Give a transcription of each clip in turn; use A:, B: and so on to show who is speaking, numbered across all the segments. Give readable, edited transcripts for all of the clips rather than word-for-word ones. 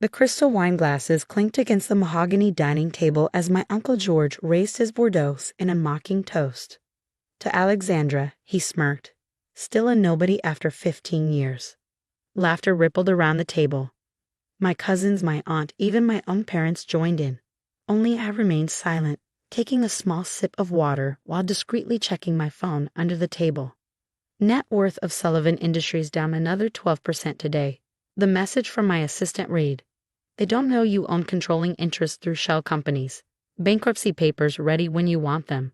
A: The crystal wine glasses clinked against the mahogany dining table as my Uncle George raised his Bordeaux in a mocking toast. To Alexandra, he smirked, still a nobody after 15 years. Laughter rippled around the table. My cousins, my aunt, even my own parents joined in. Only I remained silent, taking a small sip of water while discreetly checking my phone under the table. Net worth of Sullivan Industries down another 12% today. The message from my assistant read, "They don't know you own controlling interest through shell companies. Bankruptcy papers ready when you want them."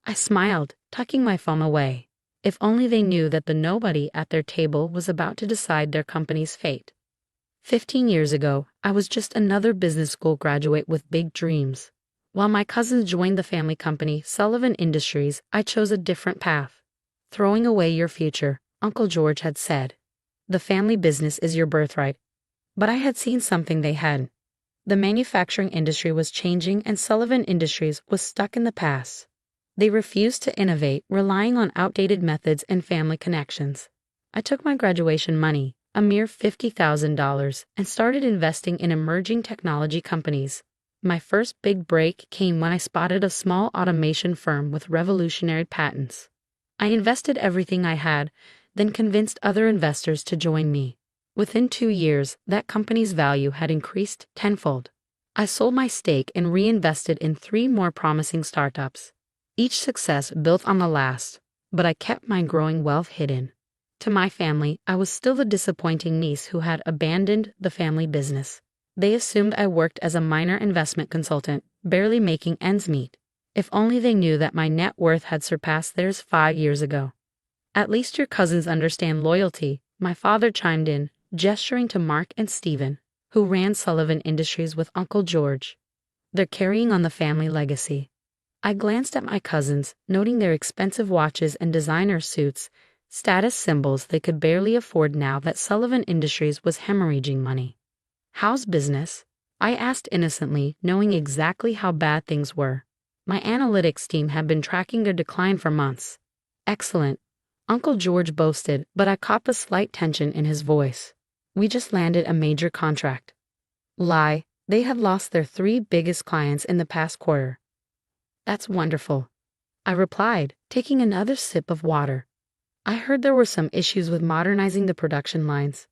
A: I smiled, tucking my phone away. If only they knew that the nobody at their table was about to decide their company's fate. 15 years ago, I was just another business school graduate with big dreams. While my cousins joined the family company, Sullivan Industries, I chose a different path. "Throwing away your future," Uncle George had said. "The family business is your birthright." But I had seen something they hadn't. The manufacturing industry was changing and Sullivan Industries was stuck in the past. They refused to innovate, relying on outdated methods and family connections. I took my graduation money, a mere $50,000, and started investing in emerging technology companies. My first big break came when I spotted a small automation firm with revolutionary patents. I invested everything I had, then convinced other investors to join me. Within 2 years, that company's value had increased tenfold. I sold my stake and reinvested in 3 more promising startups. Each success built on the last, but I kept my growing wealth hidden. To my family, I was still the disappointing niece who had abandoned the family business. They assumed I worked as a minor investment consultant, barely making ends meet. If only they knew that my net worth had surpassed theirs 5 years ago. "At least your cousins understand loyalty," my father chimed in, gesturing to Mark and Stephen, who ran Sullivan Industries with Uncle George. "They're carrying on the family legacy." I glanced at my cousins, noting their expensive watches and designer suits, status symbols they could barely afford now that Sullivan Industries was hemorrhaging money. "How's business?" I asked innocently, knowing exactly how bad things were. My analytics team had been tracking their decline for months. "Excellent," Uncle George boasted, but I caught the slight tension in his voice. "We just landed a major contract." Lie, they had lost their 3 biggest clients in the past quarter. "That's wonderful," I replied, taking another sip of water. "I heard there were some issues with modernizing the production lines."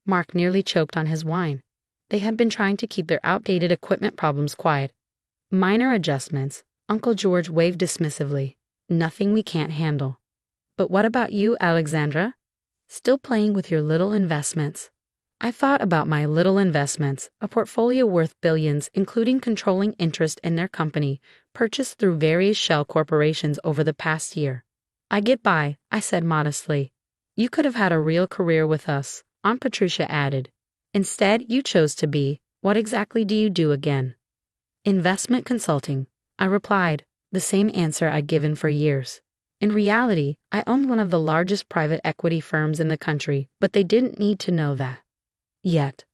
A: Mark nearly choked on his wine. They had been trying to keep their outdated equipment problems quiet. "Minor adjustments," Uncle George waved dismissively. "Nothing we can't handle." "But what about you, Alexandra? Still playing with your little investments?" I thought about my little investments, a portfolio worth billions, including controlling interest in their company, purchased through various shell corporations over the past year. "I get by," I said modestly. "You could have had a real career with us," Aunt Patricia added. "Instead, you chose to be. What exactly do you do again?" "Investment consulting," I replied, the same answer I'd given for years. In reality, I owned one of the largest private equity firms in the country, but they didn't need to know that. Yet.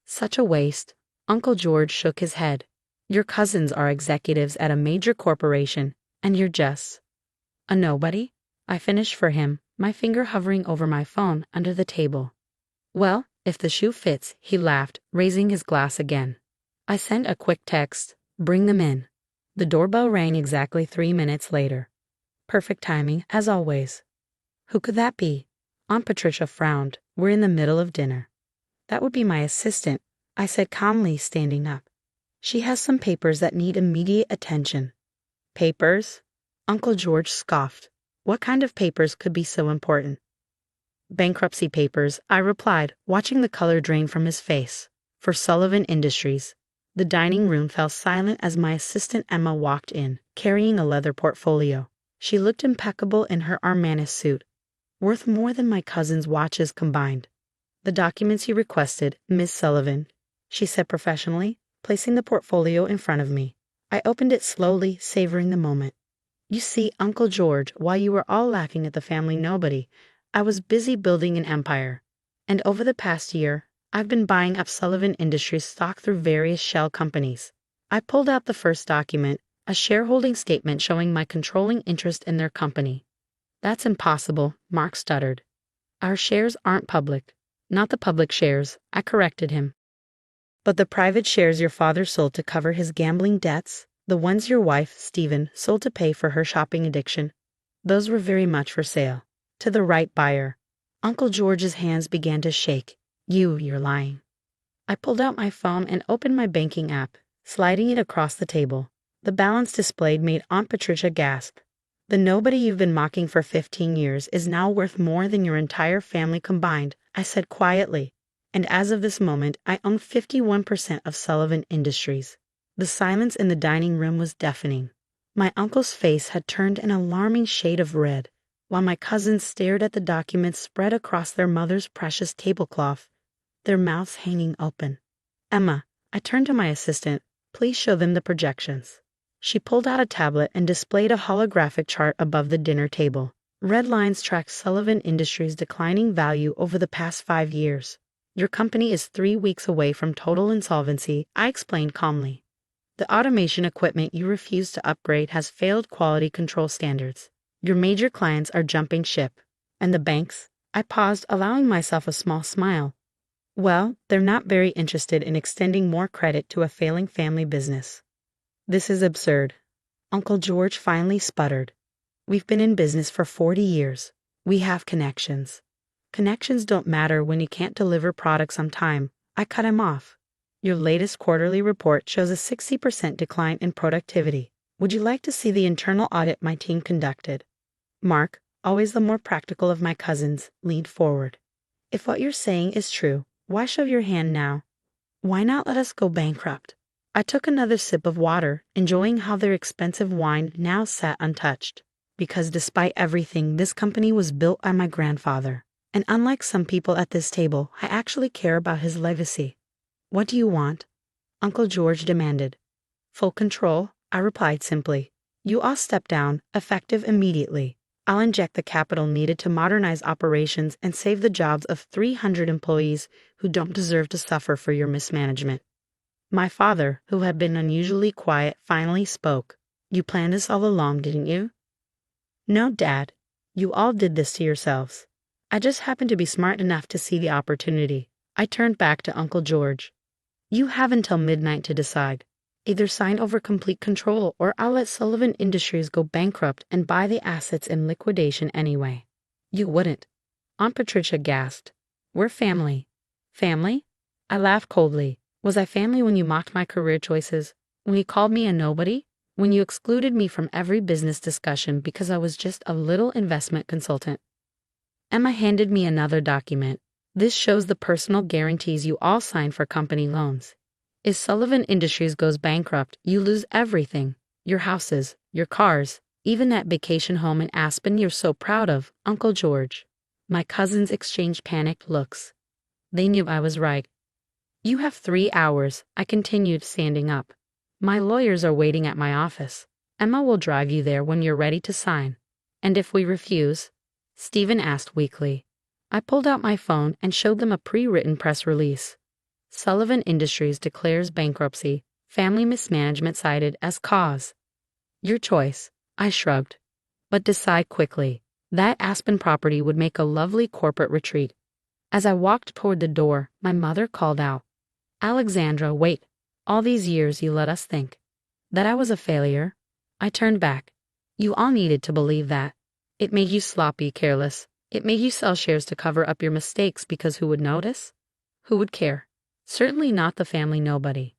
A: "Such a waste," Uncle George shook his head. "Your cousins are executives at a major corporation, and you're just a nobody?" I finished for him, my finger hovering over my phone under the table. "Well, if the shoe fits," he laughed, raising his glass again. I sent a quick text, "Bring them in." The doorbell rang exactly 3 minutes later. Perfect timing, as always. "Who could that be?" Aunt Patricia frowned. "We're in the middle of dinner." "That would be my assistant," I said calmly, standing up. "She has some papers that need immediate attention." "Papers?" Uncle George scoffed. "What kind of papers could be so important?" "Bankruptcy papers," I replied, watching the color drain from his face. "For Sullivan Industries." The dining room fell silent as my assistant Emma walked in, carrying a leather portfolio. She looked impeccable in her Armani suit, worth more than my cousin's watches combined. "The documents you requested, Miss Sullivan," she said professionally, placing the portfolio in front of me. I opened it slowly, savoring the moment. "You see, Uncle George, while you were all laughing at the family nobody, I was busy building an empire. And over the past year, I've been buying up Sullivan Industries stock through various shell companies." I pulled out the first document, a shareholding statement showing my controlling interest in their company. "That's impossible," Mark stuttered. "Our shares aren't public." "Not the public shares," I corrected him. But the private shares your father sold to cover his gambling debts, the ones your wife, Stephen, sold to pay for her shopping addiction, those were very much for sale. To the right buyer. Uncle George's hands began to shake. You're lying. I pulled out my phone and opened my banking app, sliding it across the table. The balance displayed made Aunt Patricia gasp. The nobody you've been mocking for 15 years is now worth more than your entire family combined, I said quietly. And as of this moment, I own 51% of Sullivan Industries. The silence in the dining room was deafening. My uncle's face had turned an alarming shade of red, while my cousins stared at the documents spread across their mother's precious tablecloth, their mouths hanging open. Emma, I turned to my assistant, please show them the projections. She pulled out a tablet and displayed a holographic chart above the dinner table. Red lines tracked Sullivan Industries' declining value over the past 5 years. Your company is 3 weeks away from total insolvency, I explained calmly. The automation equipment you refuse to upgrade has failed quality control standards. Your major clients are jumping ship. And the banks? I paused, allowing myself a small smile. Well, they're not very interested in extending more credit to a failing family business. This is absurd. Uncle George finally sputtered. We've been in business for 40 years. We have connections. Connections don't matter when you can't deliver products on time. I cut him off. Your latest quarterly report shows a 60% decline in productivity. Would you like to see the internal audit my team conducted? Mark, always the more practical of my cousins, leaned forward. If what you're saying is true, why show your hand now? Why not let us go bankrupt? I took another sip of water, enjoying how their expensive wine now sat untouched. Because despite everything, this company was built by my grandfather. And unlike some people at this table, I actually care about his legacy. What do you want? Uncle George demanded. Full control, I replied simply. You all step down, effective immediately. I'll inject the capital needed to modernize operations and save the jobs of 300 employees who don't deserve to suffer for your mismanagement. My father, who had been unusually quiet, finally spoke. You planned this all along, didn't you? No, Dad. You all did this to yourselves. I just happened to be smart enough to see the opportunity. I turned back to Uncle George. You have until midnight to decide. Either sign over complete control or I'll let Sullivan Industries go bankrupt and buy the assets in liquidation anyway. You wouldn't. Aunt Patricia gasped. We're family. Family? I laughed coldly. Was I family when you mocked my career choices? When you called me a nobody? When you excluded me from every business discussion because I was just a little investment consultant? Emma handed me another document. This shows the personal guarantees you all signed for company loans. If Sullivan Industries goes bankrupt, you lose everything. Your houses, your cars, even that vacation home in Aspen you're so proud of, Uncle George. My cousins exchanged panicked looks. They knew I was right. You have 3 hours, I continued, standing up. My lawyers are waiting at my office. Emma will drive you there when you're ready to sign. And if we refuse? Stephen asked weakly. I pulled out my phone and showed them a pre-written press release. Sullivan Industries declares bankruptcy, family mismanagement cited as cause. Your choice, I shrugged. But decide quickly. That Aspen property would make a lovely corporate retreat. As I walked toward the door, my mother called out, Alexandra, wait. All these years you let us think that I was a failure. I turned back. You all needed to believe that. It made you sloppy, careless. It made you sell shares to cover up your mistakes because who would notice? Who would care? Certainly not the family nobody.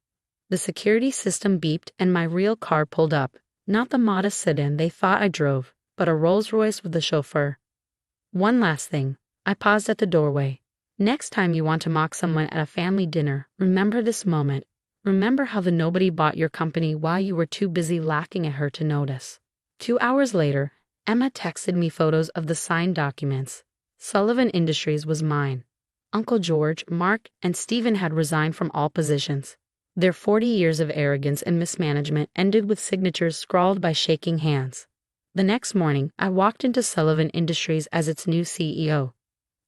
A: The security system beeped and my real car pulled up, not the modest sedan they thought I drove, but a Rolls-Royce with a chauffeur. One last thing. I paused at the doorway. Next time you want to mock someone at a family dinner, remember this moment. Remember how the nobody bought your company while you were too busy laughing at her to notice. 2 hours later, Emma texted me photos of the signed documents. Sullivan Industries was mine. Uncle George, Mark, and Stephen had resigned from all positions. Their 40 years of arrogance and mismanagement ended with signatures scrawled by shaking hands. The next morning, I walked into Sullivan Industries as its new CEO.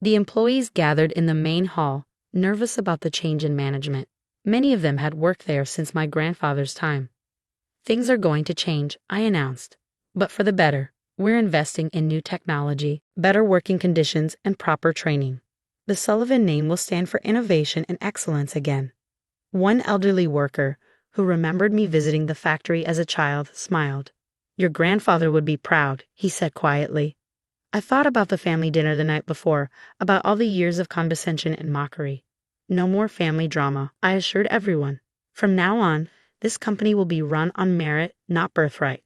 A: The employees gathered in the main hall, nervous about the change in management. Many of them had worked there since my grandfather's time. Things are going to change, I announced. But for the better. We're investing in new technology, better working conditions, and proper training. The Sullivan name will stand for innovation and excellence again. One elderly worker, who remembered me visiting the factory as a child, smiled. "Your grandfather would be proud," he said quietly. I thought about the family dinner the night before, about all the years of condescension and mockery. No more family drama, I assured everyone. From now on, this company will be run on merit, not birthright.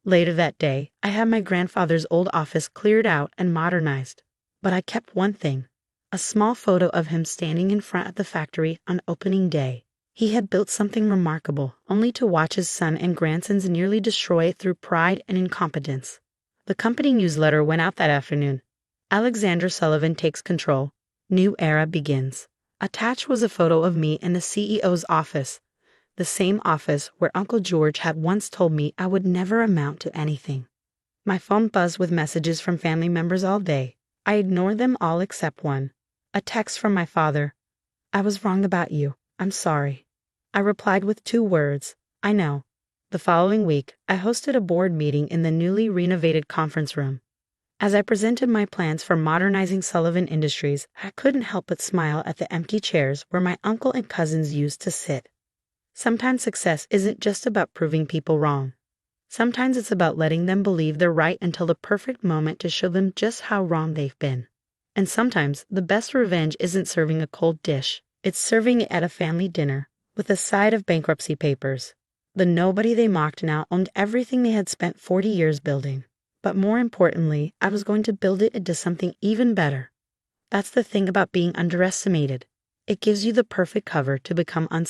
A: Later that day, I had my grandfather's old office cleared out and modernized. But I kept one thing, a small photo of him standing in front of the factory on opening day. He had built something remarkable, only to watch his son and grandsons nearly destroy it through pride and incompetence. The company newsletter went out that afternoon. Alexandra Sullivan takes control. New era begins. Attached was a photo of me in the CEO's office, the same office where Uncle George had once told me I would never amount to anything. My phone buzzed with messages from family members all day. I ignored them all except one. A text from my father. "I was wrong about you. I'm sorry." I replied with 2 words. "I know." The following week, I hosted a board meeting in the newly renovated conference room. As I presented my plans for modernizing Sullivan Industries, I couldn't help but smile at the empty chairs where my uncle and cousins used to sit. Sometimes success isn't just about proving people wrong. Sometimes it's about letting them believe they're right until the perfect moment to show them just how wrong they've been. And sometimes the best revenge isn't serving a cold dish. It's serving it at a family dinner with a side of bankruptcy papers. The nobody they mocked now owned everything they had spent 40 years building. But more importantly, I was going to build it into something even better. That's the thing about being underestimated. It gives you the perfect cover to become unstoppable.